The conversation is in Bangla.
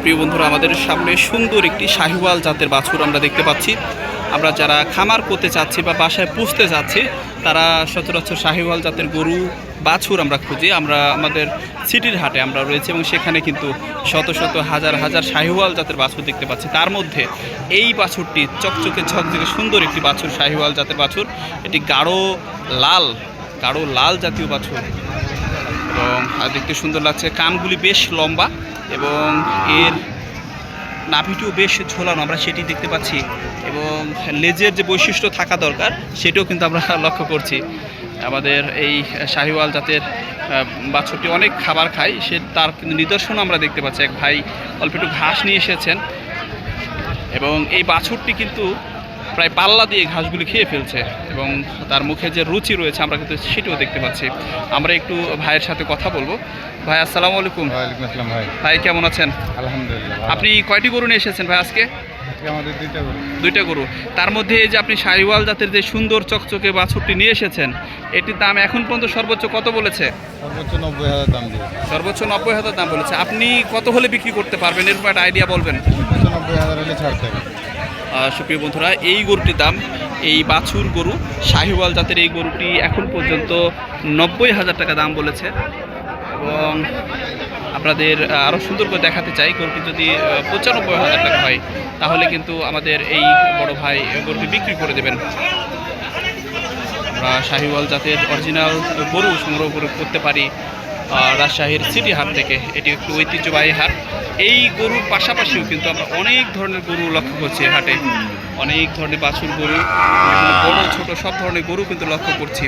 প্রিয় বন্ধুরা, আমাদের সামনে সুন্দর একটি শাহিওয়াল জাতের বাছুর আমরা দেখতে পাচ্ছি। আমরা যারা খামার করতে চাচ্ছি বা বাসায় পুষতে চাচ্ছি তারা সচরাচর শাহিওয়াল জাতের গরু বাছুর আমরা খুঁজি। আমরা আমাদের সিটির হাটে আমরা রয়েছে এবং সেখানে কিন্তু শত শত হাজার হাজার শাহিওয়াল জাতের বাছুর দেখতে পাচ্ছি। তার মধ্যে এই বাছুরটি চকচকে ঝকঝকে সুন্দর একটি বাছুর, শাহিওয়াল জাতের বাছুর। এটি গাঢ় লাল জাতীয় বাছুর এবং দেখতে সুন্দর লাগছে। কানগুলি বেশ লম্বা এবং এর নাভিটিও বেশ ঝোলানো, আমরা সেটি দেখতে পাচ্ছি। এবং লেজের যে বৈশিষ্ট্য থাকা দরকার সেটাও কিন্তু আমরা লক্ষ্য করছি। আমাদের এই শাহিওয়াল জাতের বাছুরটি অনেক খাবার খায়, তার কিন্তু নিদর্শন আমরা দেখতে পাচ্ছি। এক ভাই অল্প একটু ঘাস নিয়ে এসেছেন এবং এই বাছুরটি কিন্তু প্রায় পাল্লা দিয়ে ঘাসগুলি খেয়ে ফেলছে এবং তার মুখে যে রুচি রয়েছে আমরা কিন্তু সেটাও দেখতে পাচ্ছি। আমরা একটু ভাইয়ের সাথে কথা বলবো। ভাই আসসালামু আলাইকুম। ওয়ালাইকুম আসসালাম ভাই। ভাই কেমন আছেন? আলহামদুলিল্লাহ। আপনি কয়টি গরু নিয়ে এসেছেন ভাই আজকে? আমাদের দুইটা গরু। তার মধ্যে এই যে আপনি শাহিওয়াল জাতের যে সুন্দর চকচকে বাছুরটি নিয়ে এসেছেন, এটির দাম এখন পর্যন্ত সর্বোচ্চ কত বলেছে? সর্বোচ্চ 90,000 দাম দিয়ে। সর্বোচ্চ 90,000 দাম বলেছে। আপনি কত হলে বিক্রি করতে পারবেন এরকম একটা আইডিয়া বলবেন? 90,000 হলে ছাড়তে হবে। সুপ্রিয় বন্ধুরা, এই গরুটির দাম, এই বাছুর গরু শাহিওয়াল জাতের এই গরুটি এখন পর্যন্ত 90,000 টাকা দাম বলেছে। এবং আপনাদের আরও সুন্দর করে দেখাতে চাই, গরুটি যদি 95,000 টাকা হয় তাহলে কিন্তু আমাদের এই বড় ভাই গরুটি বিক্রি করে দেবেন। আমরা শাহিওয়াল জাতের অরিজিনাল গরু সংগ্রহ করতে পারি রাজশাহীর সিটি হাট থেকে। এটি একটু ঐতিহ্যবাহী হাট। এই গরুর পাশাপাশিও কিন্তু আমরা অনেক ধরনের গরু লক্ষ্য করছি হাটে। অনেক ধরনের বাছুর গরু, বড় ছোট সব ধরনের গরু কিন্তু লক্ষ্য করছি।